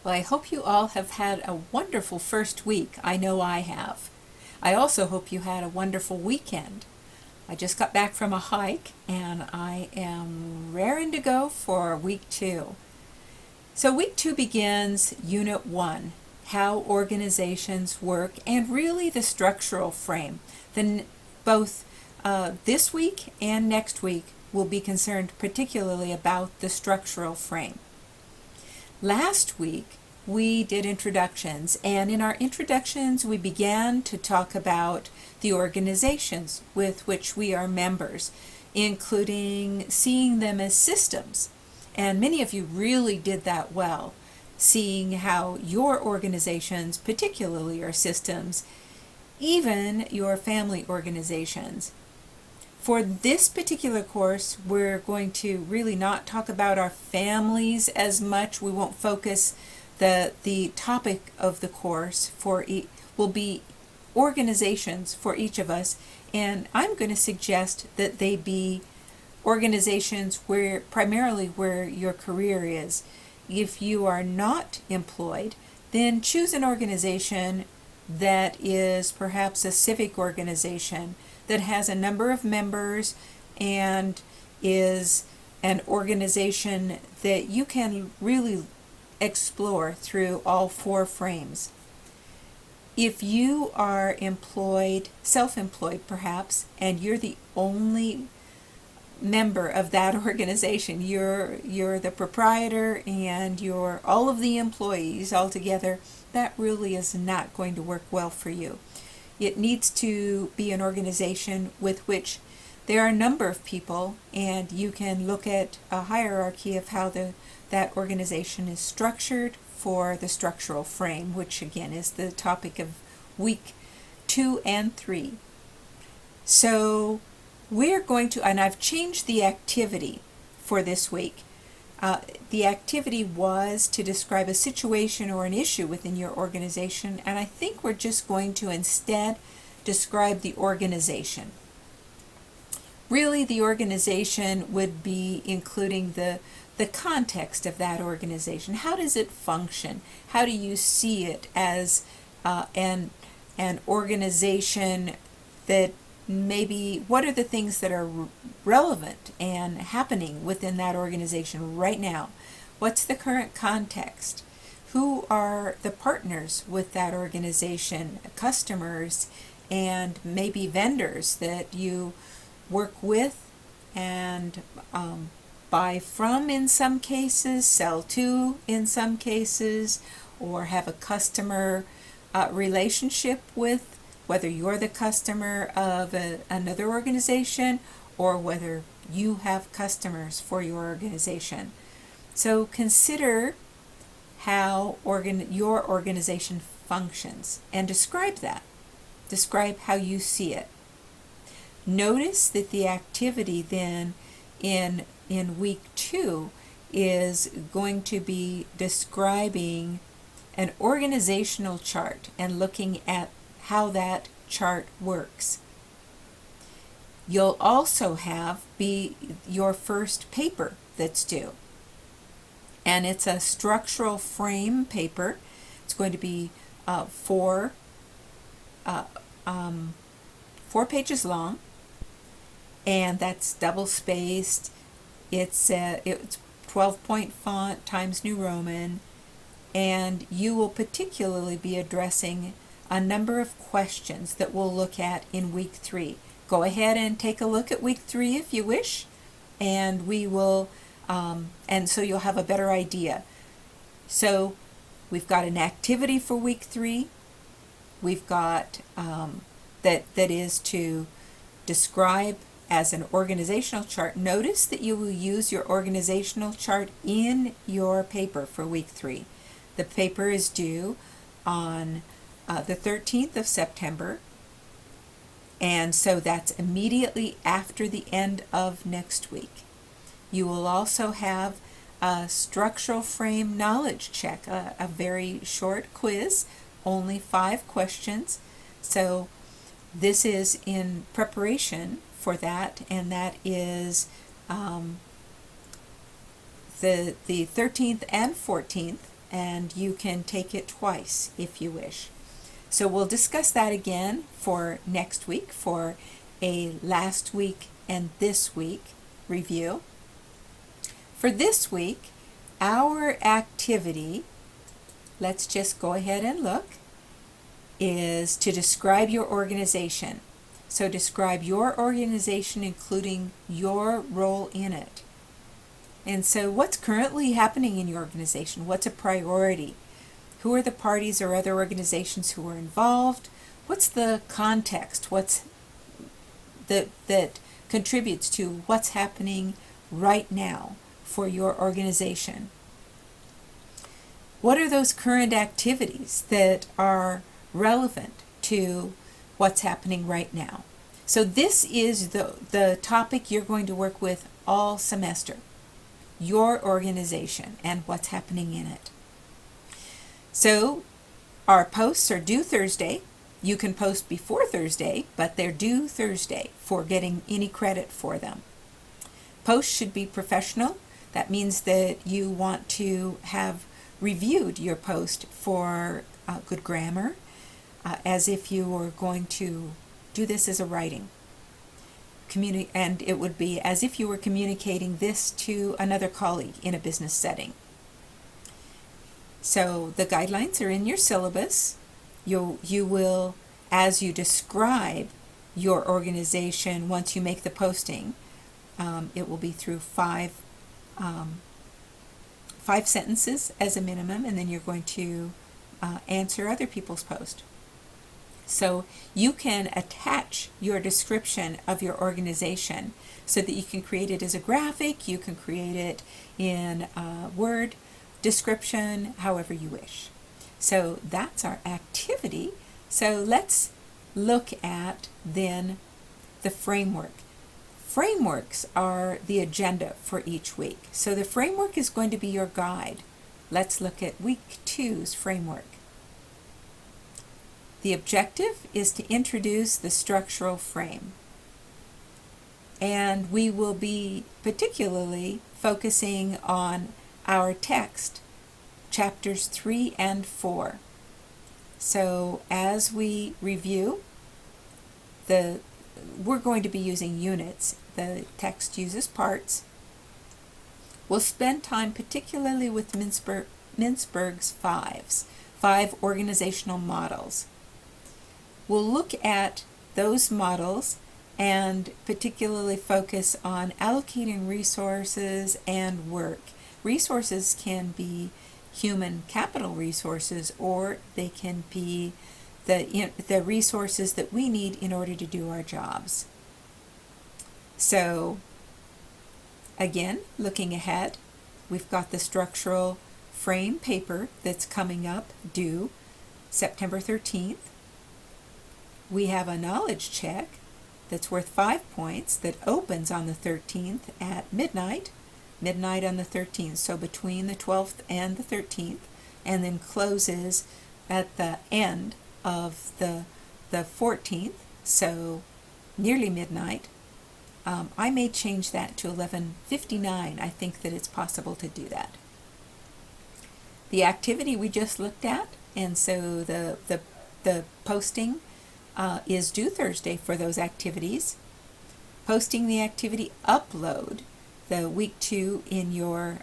Well, I hope you all have had a wonderful first week. I know I have. I also hope you had a wonderful weekend. I just got back from a hike and I am raring to go for week 2. So, week 2 begins Unit 1, how organizations work, and really the structural frame. Then both this week and next week will be concerned particularly about the structural frame. Last week, we did introductions, and in our introductions, we began to talk about the organizations with which we are members, including seeing them as systems. And many of you really did that well, seeing how your organizations, particularly are systems, even your family organizations. For this particular course, we're going to really not talk about our families as much. We won't focus. The topic of the course will be organizations for each of us, and I'm going to suggest that they be organizations primarily where your career is. If you are not employed, then choose an organization that is perhaps a civic organization that has a number of members and is an organization that you can really explore through all 4 frames. If you are employed, self-employed perhaps, and you're the only member of that organization, you're the proprietor and you're all of the employees all together, that really is not going to work well for you. It needs to be an organization with which there are a number of people, and you can look at a hierarchy of how that organization is structured for the structural frame, which again is the topic of week 2 and 3. So we're going to, and I've changed the activity for this week. The activity was to describe a situation or an issue within your organization, and I think we're just going to instead describe the organization. Really, the organization would be including the context of that organization. How does it function? How do you see it as an organization that maybe, what are the things that are relevant and happening within that organization right now? What's the current context? Who are the partners with that organization, customers, and maybe vendors that you work with and buy from in some cases, sell to in some cases, or have a customer relationship with, whether you're the customer of another organization or whether you have customers for your organization. So consider how your organization functions and describe that. Describe how you see it. Notice that the activity then in week 2 is going to be describing an organizational chart and looking at how that chart works. You'll also have your first paper that's due, and it's a structural frame paper. It's going to be 4 pages long, and that's double spaced. It's 12-point font Times New Roman, and you will particularly be addressing a number of questions that we'll look at in week 3. Go ahead and take a look at week 3 if you wish, and we will, and so you'll have a better idea. So we've got an activity for week 3. We've got that is to describe as an organizational chart. Notice that you will use your organizational chart in your paper for week 3. The paper is due on the 13th of September, and so that's immediately after the end of next week. You will also have a structural frame knowledge check, a very short quiz, only 5 questions. So this is in preparation for that, and that is the 13th and 14th and you can take it twice if you wish. So we'll discuss that again for next week for a last week and this week review. For this week, our activity, let's just go ahead and look, is to describe your organization. So describe your organization, including your role in it. And so what's currently happening in your organization? What's a priority? Who are the parties or other organizations who are involved? What's the context? What's that contributes to what's happening right now for your organization? What are those current activities that are relevant to what's happening right now? So this is the topic you're going to work with all semester. Your organization and what's happening in it. So our posts are due Thursday. You can post before Thursday, but they're due Thursday for getting any credit for them. Posts should be professional. That means that you want to have reviewed your post for good grammar, as if you were going to do this as a writing. And it would be as if you were communicating this to another colleague in a business setting. So the guidelines are in your syllabus. You will, as you describe your organization, once you make the posting, it will be through five sentences as a minimum, and then you're going to answer other people's posts. So you can attach your description of your organization so that you can create it as a graphic, you can create it in Word description, however you wish. So that's our activity. So let's look at then the framework. Frameworks are the agenda for each week. So the framework is going to be your guide. Let's look at week 2's framework. The objective is to introduce the structural frame. And we will be particularly focusing on our text, chapters 3 and 4. So as we review, we're going to be using units. The text uses parts. We'll spend time particularly with Mintzberg's five organizational models. We'll look at those models and particularly focus on allocating resources and work. Resources can be human capital resources, or they can be the resources that we need in order to do our jobs. So again, looking ahead, we've got the structural frame paper that's coming up due September 13th. We have a knowledge check that's worth 5 points that opens on the 13th at midnight on the 13th, so between the 12th and the 13th, and then closes at the end of the 14th, so nearly midnight. I may change that to 11:59. I think that it's possible to do that. The activity we just looked at, and so the posting is due Thursday for those activities. Posting the activity, upload the week 2 in your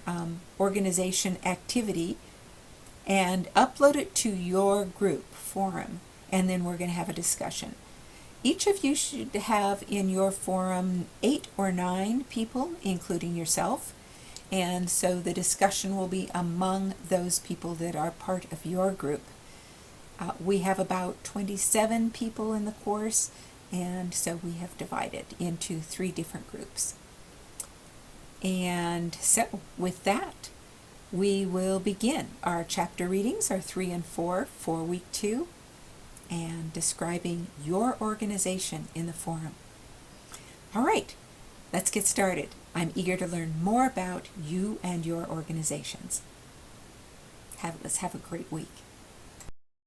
organization activity and upload it to your group forum, and then we're going to have a discussion. Each of you should have in your forum 8 or 9 people, including yourself, and so the discussion will be among those people that are part of your group. We have about 27 people in the course, and so we have divided into 3 different groups. And so with that, we will begin. Our chapter readings are 3 and 4 for week 2, and describing your organization in the forum. All right, let's get started. I'm eager to learn more about you and your organizations. Let's have a great week.